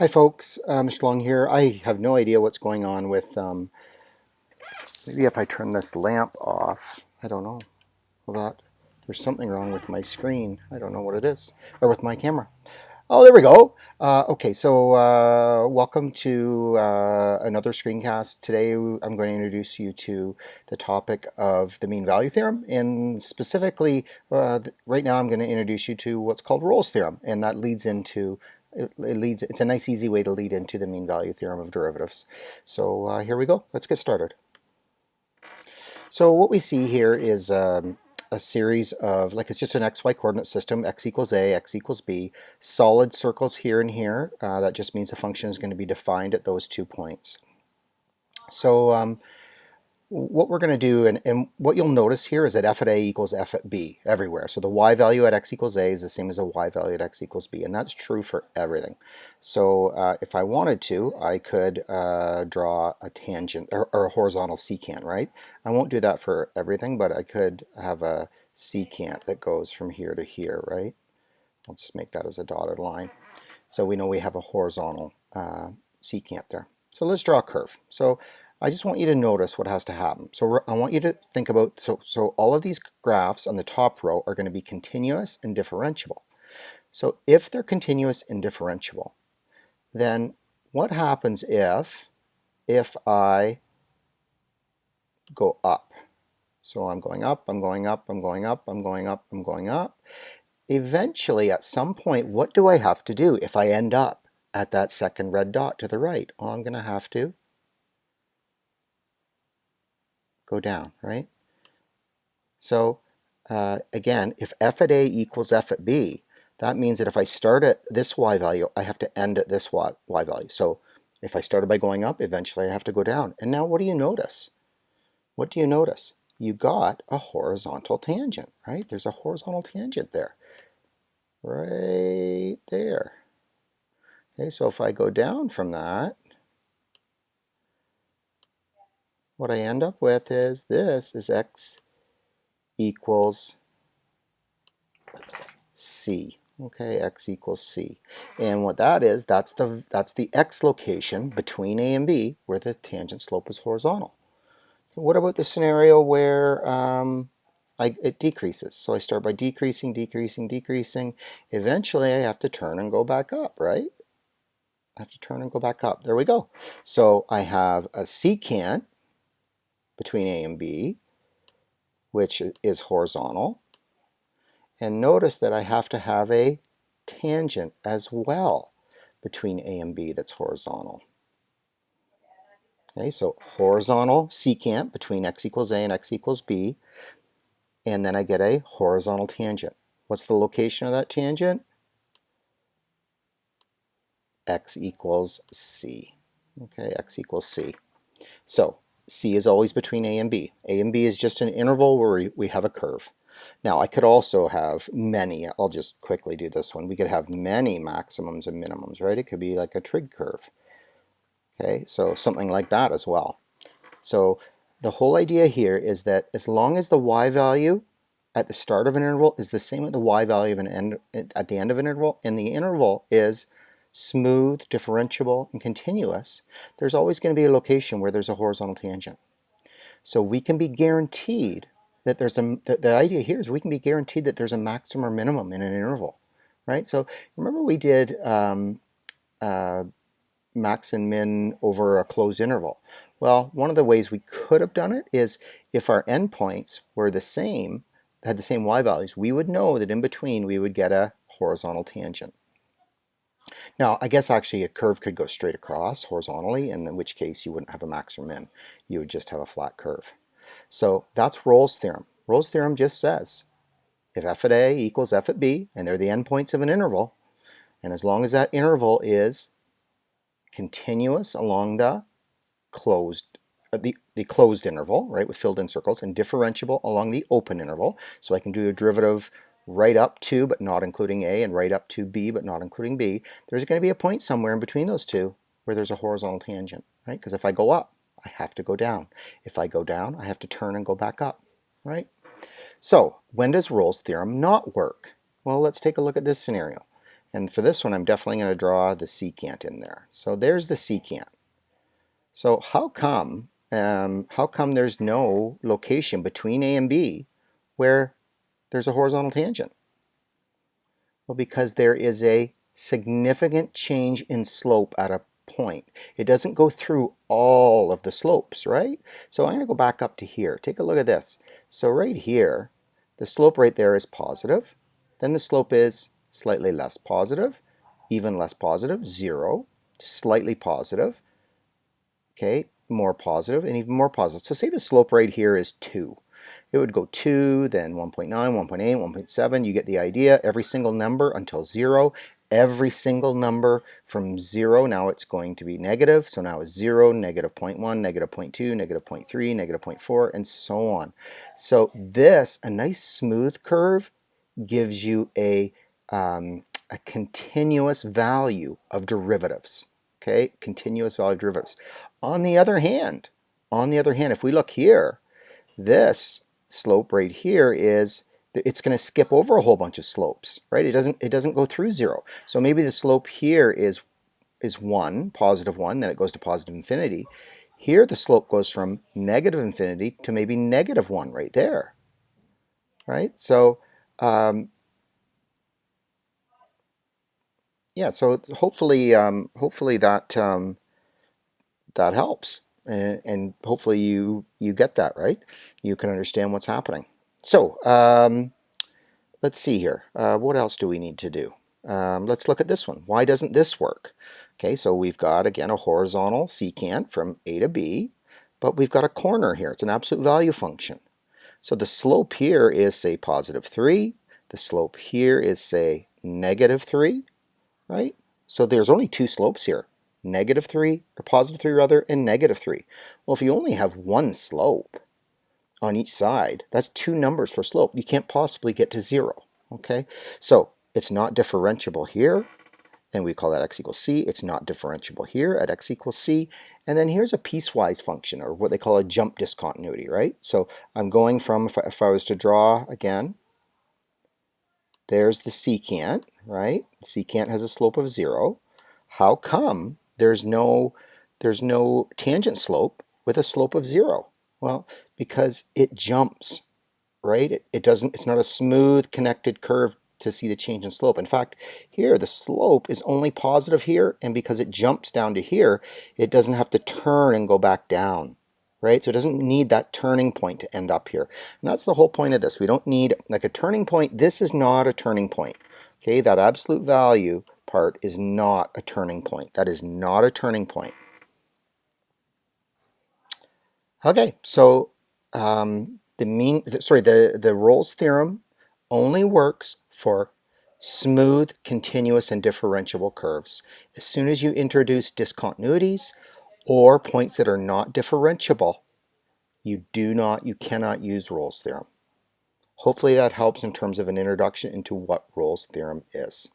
Hi folks, Mr. Long here. I have no idea what's going on with, maybe if I turn this lamp off, I don't know. Well, there's something wrong with my screen. I don't know what it is, or with my camera. Oh, there we go. Okay, so welcome to another screencast. Today I'm going to introduce you to the topic of the mean value theorem, and specifically right now I'm going to introduce you to what's called Rolle's theorem, and that leads into it's a nice easy way to lead into the mean value theorem of derivatives. So here we go. Let's get started. So what we see here is a series of, like, it's just an xy coordinate system, x equals a, x equals b, solid circles here and here. That just means the function is going to be defined at those 2 points. So what we're going to do, and what you'll notice here is that f at a equals f at b everywhere. So the y value at x equals a is the same as the y value at x equals b, and that's true for everything. So if I wanted to, I could draw a tangent or a horizontal secant, right? I won't do that for everything, but I could have a secant that goes from here to here, right? I'll just make that as a dotted line. So we know we have a horizontal secant there. So let's draw a curve. So I just want you to notice what has to happen. So I want you to think about, so all of these graphs on the top row are going to be continuous and differentiable. So if they're continuous and differentiable, then what happens if I go up? So I'm going up, I'm going up, I'm going up, I'm going up, I'm going up. Eventually, at some point, what do I have to do if I end up at that second red dot to the right? Well, I'm going to have to go down, right? So again, if f at a equals f at b, that means that if I start at this y value, I have to end at this y value. So if I started by going up, eventually I have to go down. And now what do you notice? What do you notice? You got a horizontal tangent, right? There's a horizontal tangent there. Right there. Okay, so if I go down from that, what I end up with is this is x equals c. Okay, x equals c. And what that is, that's the x location between a and b where the tangent slope is horizontal. What about the scenario where it decreases? So I start by decreasing, decreasing, decreasing. Eventually I have to turn and go back up, right? I have to turn and go back up. There we go. So I have a secant between a and b, which is horizontal. And notice that I have to have a tangent as well between a and b that's horizontal. Okay, so horizontal secant between x equals a and x equals b, and then I get a horizontal tangent. What's the location of that tangent? X equals c. Okay, x equals c. So c is always between a and b. A and b is just an interval where we have a curve. Now I could also have many, I'll just quickly do this one, we could have many maximums and minimums, right? It could be like a trig curve. Okay, so something like that as well. So the whole idea here is that as long as the y value at the start of an interval is the same as the y value at the end of an interval, and the interval is smooth, differentiable, and continuous, there's always going to be a location where there's a horizontal tangent. So we can be guaranteed that there's the idea here is we can be guaranteed that there's a maximum or minimum in an interval, right? So remember we did max and min over a closed interval. Well, one of the ways we could have done it is if our endpoints were the same, had the same y values, we would know that in between we would get a horizontal tangent. Now, I guess actually a curve could go straight across horizontally, in which case you wouldn't have a max or min. You would just have a flat curve. So that's Rolle's theorem. Rolle's theorem just says if f at a equals f at b, and they're the endpoints of an interval, and as long as that interval is continuous along the closed closed interval, right, with filled in circles, and differentiable along the open interval, so I can do a derivative right up to but not including a, and right up to b but not including b, there's going to be a point somewhere in between those two where there's a horizontal tangent, right? Because if I go up, I have to go down. If I go down, I have to turn and go back up, right? So when does Rolle's theorem not work? Well, let's take a look at this scenario. And for this one, I'm definitely going to draw the secant in there. So there's the secant. So how come there's no location between A and B where there's a horizontal tangent? Well, because there is a significant change in slope at a point. It doesn't go through all of the slopes, right? So I'm going to go back up to here. Take a look at this. So right here, the slope right there is positive. Then the slope is slightly less positive, even less positive, 0, slightly positive, okay, more positive, and even more positive. So say the slope right here is 2. It would go 2, then 1.9, 1.8, 1.7. You get the idea. Every single number until 0. Every single number from 0, now it's going to be negative. So now it's 0, negative 0.1, negative 0.2, negative 0.3, negative 0.4, and so on. So this, a nice smooth curve, gives you a continuous value of derivatives. Okay, continuous value of derivatives. On the other hand, if we look here, this slope right here it's going to skip over a whole bunch of slopes, right? It doesn't go through 0. So maybe the slope here is 1, positive 1, then it goes to positive infinity. Here the slope goes from negative infinity to maybe negative 1 right there, right? So yeah, so hopefully that helps, and hopefully you get that, right? You can understand what's happening. So let's see here. What else do we need to do? Let's look at this one. Why doesn't this work? Okay, so we've got, again, a horizontal secant from A to B, but we've got a corner here. It's an absolute value function. So the slope here is, say, positive 3. The slope here is, say, negative 3, right? So there's only 2 slopes here, negative 3, or positive 3 rather, and negative 3. Well, if you only have one slope on each side, that's 2 numbers for slope. You can't possibly get to 0, okay? So it's not differentiable here, and we call that x equals c. It's not differentiable here at x equals c. And then here's a piecewise function, or what they call a jump discontinuity, right? So I'm going from, if I was to draw again, there's the secant, right? Secant has a slope of 0. How come there's no tangent slope with a slope of 0? Well, because it jumps, right? It's not a smooth connected curve to see the change in slope. In fact, here the slope is only positive here, and because it jumps down to here, it doesn't have to turn and go back down, right? So it doesn't need that turning point to end up here. And that's the whole point of this. We don't need like a turning point. This is not a turning point. Okay, that absolute value part is not a turning point. That is not a turning point. Okay, so the Rolle's theorem only works for smooth, continuous, and differentiable curves. As soon as you introduce discontinuities or points that are not differentiable, you cannot use Rolle's theorem. Hopefully that helps in terms of an introduction into what Rolle's theorem is.